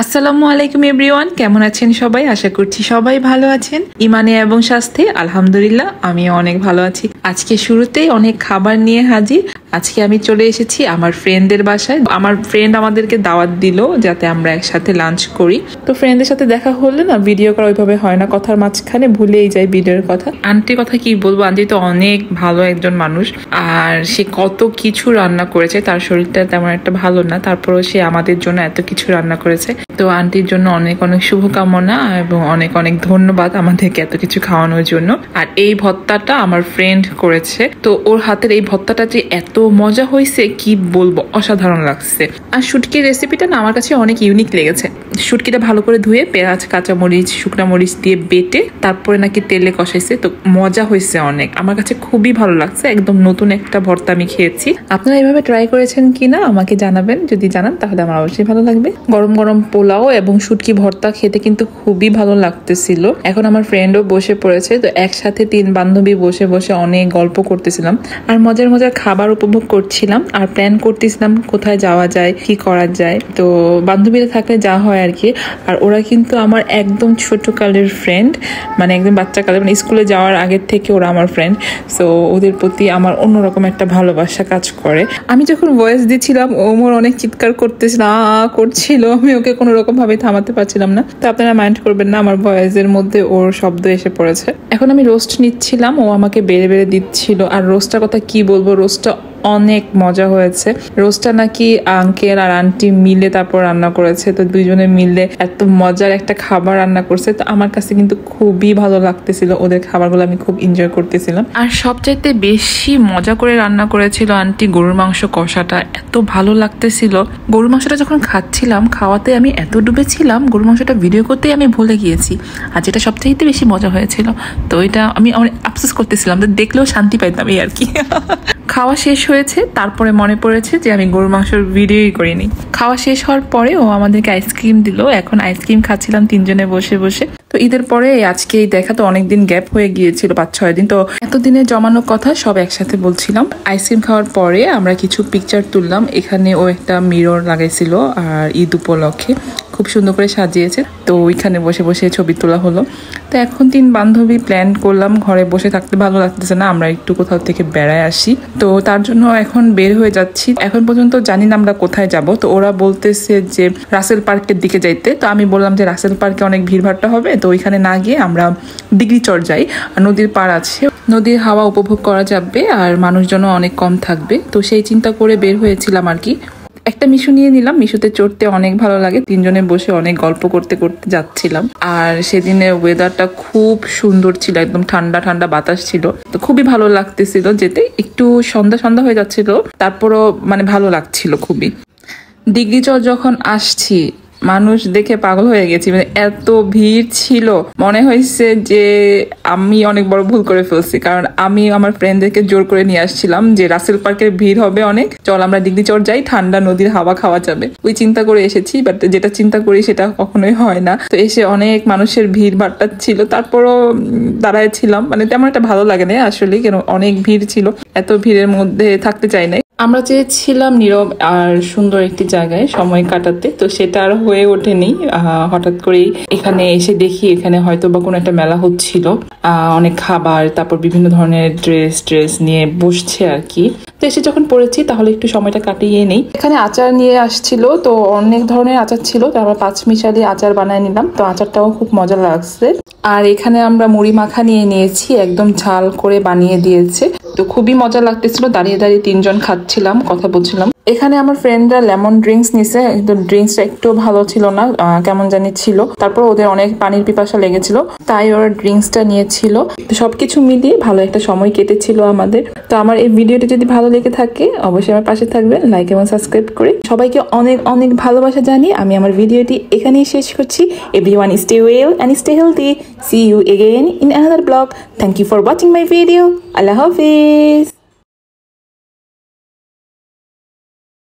আসসালামু আলাইকুম এভরিওয়ান, কেমন আছেন সবাই? আশা করছি সবাই ভালো আছেন। ইমানে এবং স্বাস্থ্যে আলহামদুলিল্লাহ আমি অনেক ভালো আছি। আজকে শুরুতেই অনেক খাবার নিয়ে হাজির। আজকে আমি চলে এসেছি আমার ফ্রেন্ডদের বাসায়। আমার ফ্রেন্ড আমাদেরকে দাওয়াত দিল যাতে আমরা একসাথে লাঞ্চ করি। তো ফ্রেন্ডদের সাথে দেখা হলে না ভিডিও করা ওইভাবে হয় না, কথার মাঝখানে ভুলেই যাই ভিডিওর কথা। আন্টির কথা কি বলবো, আন্টি তো অনেক ভালো একজন মানুষ, আর সে কত কিছু রান্না করেছে। তার শরীরটা তেমন একটা ভালো না, তারপরেও সে আমাদের জন্য এত কিছু রান্না করেছে। তো আন্টির জন্য অনেক অনেক শুভকামনা এবং অনেক অনেক ধন্যবাদ আমাদেরকে এত কিছু খাওয়ানোর জন্য। আর এই ভর্তাটা আমার ফ্রেন্ড করেছে, তো ওর হাতের এই ভর্তাটা যে এত মজা হয়েছে কি বলবো, অসাধারণ লাগছে। আর শুটকির রেসিপিটা না আমার কাছে অনেক ইউনিক লেগেছে। শুটকিটা ভালো করে ধুয়ে পেঁয়াজ, কাঁচামরিচ, শুকনা মরিচ দিয়ে বেটে তারপরে নাকি তেলে কষাইছে। তো মজা হয়েছে অনেক, আমার কাছে খুবই ভালো লাগছে। একদম নতুন একটা ভর্তা আমি খেয়েছি। আপনারা এইভাবে ট্রাই করেছেন কিনা আমাকে জানাবেন, যদি জানান তাহলে আমার অবশ্যই ভালো লাগবে। গরম গরম পোলাও এবং শুটকি ভর্তা খেতে কিন্তু খুবই ভালো লাগতেছিল। এখন আমার ফ্রেন্ডও বসে পড়েছে, তো একসাথে তিন বান্ধবী বসে বসে অনেক গল্প করতেছিলাম আর মজার মজার খাবার উপভোগ করছিলাম আর প্ল্যান করতেছিলাম কোথায় যাওয়া যায়, কি করা যায়। তো বান্ধবীরা থাকলে যা হয় আর কি। আর ওরা কিন্তু আমার একদম ছোট কালের ফ্রেন্ড, মানে একদম বাচ্চা কালে, মানে স্কুলে যাওয়ার আগের থেকে ওরা আমার ফ্রেন্ড। সো ওদের প্রতি আমার অন্যরকম একটা ভালোবাসা কাজ করে। আমি যখন ভয়েস দিচ্ছিলাম ওমর অনেক চিৎকার করতেছিল, করছিল, আমি ওকে কোনো রকম ভাবে থামাতে পারছিলাম না। তো আপনারা মাইন্ড করবেন না, আমার ভয়েসের মধ্যে ওর শব্দ এসে পড়েছে। এখন আমি রোস্ট নিচ্ছিলাম, ও আমাকে বেড়ে বেড়ে দিচ্ছিল। আর রোস্টটার কথা কি বলবো, রোস্টটা অনেক মজা হয়েছে। রোস্টটা নাকি আঙ্কেল আর আন্টি মিলে তারপর রান্না করেছে। তো দুইজনে মিলে এত মজার একটা খাবার রান্না করছে। তো আমার কাছে কিন্তু খুবই ভালো লাগতেছিল, ওদের খাবারগুলো আমি খুব এনজয় করতেছিলাম। আর সবচাইতে বেশি মজা করে রান্না করেছিল আন্টি গরুর মাংস কষাটা, এত ভালো লাগতেছিল। গরুর মাংসটা যখন খাচ্ছিলাম, খাওয়াতে আমি এত ডুবেছিলাম, গরুর মাংসটা ভিডিও করতেই আমি ভুলে গিয়েছি। আর যেটা সবচাইতে বেশি মজা হয়েছিল, তো এটা আমি অনেক আফসোস করতেছিলাম, তো দেখলেও শান্তি পাইতাম এই আর কি। খাওয়া শেষ হয়েছে, তারপরে মনে পড়েছে যে আমি গরুর মাংসের ভিডিওই করিনি। খাওয়া শেষ হওয়ার পরে ও আমাদেরকে আইসক্রিম দিল। এখন আইসক্রিম খাচ্ছিলাম তিনজনে বসে বসে। তো ঈদের পরে আজকে দেখা, তো অনেকদিন গ্যাপ হয়ে গিয়েছিল, 5-6 দিন। তো এতদিনে জমানো কথা সব একসাথে বলছিলাম। আইসক্রিম খাওয়ার পরে আমরা কিছু পিকচার তুললাম। এখানে ও একটা মিরর লাগাইছিল আর ঈদ উপলক্ষে খুব সুন্দর করে সাজিয়েছে। তো ওইখানে বসে বসে ছবি তোলা হলো। তো এখন তিন বান্ধবী প্ল্যান করলাম, ঘরে বসে থাকতে ভালো লাগতেছে না, আমরা একটু কোথাও থেকে বেড়ায় আসি। তো তার জন্য এখন বের হয়ে যাচ্ছি। এখন পর্যন্ত জানি না আমরা কোথায় যাব। তো ওরা বলতেছে যে রাসেল পার্কের দিকে যাইতে। তো আমি বললাম যে রাসেল পার্কে অনেক ভিড়ভাড়টা হবে, তো ওইখানে না গিয়ে আমরা ডিগ্রিচর যাই। আর নদীর পাড় আছে, নদীর হাওয়া উপভোগ করা যাবে আর মানুষজনও অনেক কম থাকবে। তো সেই চিন্তা করে বের হয়েছিলাম আর কি। একটা মিশু নিয়ে নিলাম, মিশুতে চড়তে অনেক ভালো লাগে। তিনজনে বসে অনেক গল্প করতে করতে যাচ্ছিলাম। আর সেদিনের ওয়েদারটা খুব সুন্দর ছিল, একদম ঠান্ডা ঠান্ডা বাতাস ছিল। তো খুবই ভালো লাগতেছিল যেতে। একটু সন্ধ্যা সন্ধ্যা হয়ে যাচ্ছিল, তারপরও মানে ভালো লাগছিল খুবই। ডিগ্রিচর যখন আসছি, মানুষ দেখে পাগল হয়ে গেছি, মানে এত ভিড় ছিল, মনে হয়েছে যে আমি অনেক বড় ভুল করে ফেলছি। কারণ আমি আমার ফ্রেন্ডদেরকে জোর করে নিয়ে আসছিলাম যে রাসেল পার্কের ভিড় হবে অনেক, চল আমরা ডিগ্রিচর যাই, ঠান্ডা নদীর হাওয়া খাওয়া যাবে। ওই চিন্তা করে এসেছি, বাট যেটা চিন্তা করি সেটা কখনোই হয় না। তো এসে অনেক মানুষের ভিড় ভাট্টা ছিল, তারপরও দাঁড়ায় ছিলাম, মানে তেমন একটা ভালো লাগে না আসলে, কেন অনেক ভিড় ছিল, এত ভিড়ের মধ্যে থাকতে চাই নাই। আমরা চেয়েছিলাম নীরব আর সুন্দর একটি জায়গায় সময় কাটাতে, তো সেটা আর হয়ে ওঠেনি। হঠাৎ করেই এখানে এসে দেখি এখানে হয়তো বা কোনো একটা মেলা হচ্ছিল, অনেক খাবার, তারপর বিভিন্ন ধরনের ড্রেস নিয়ে বসছে আর কি। তো এসে যখন পড়েছি তাহলে একটু সময়টা কাটিয়ে নেই। এখানে আচার নিয়ে আসছিল, তো অনেক ধরনের আচার ছিল, তো আমরা 5 মিশালি আচার বানায় নিলাম। তো আচারটাও খুব মজা লাগছে। আর এখানে আমরা মুড়ি মাখা নিয়ে নিয়েছি, একদম ঝাল করে বানিয়ে দিয়েছে। তো খুবই মজা লাগতেছিল, দাঁড়িয়ে দাঁড়িয়ে তিনজন খাচ্ছিলাম, কথা বলছিলাম। এখানে আমার ফ্রেন্ডরা লেমন ড্রিঙ্কস নিছে, কিন্তু ড্রিঙ্কসটা একটু ভালো ছিল না, কেমন জানি ছিল। তারপর ওদের অনেক পানির পিপাসা লেগেছিল, তাই ওরা ড্রিঙ্কসটা নিয়েছিল। তো সবকিছু মিলিয়ে ভালো একটা সময় কেটেছিল আমাদের। তো আমার এই ভিডিওটি যদি ভালো লেগে থাকে অবশ্যই আমার পাশে থাকবেন, লাইক এবং সাবস্ক্রাইব করে। সবাইকে অনেক অনেক ভালোবাসা জানিয়ে আমি আমার ভিডিওটি এখানেই শেষ করছি। Everyone stay well and stay healthy. See you again in another vlog. Thank you for watching my video. Allah Hafiz.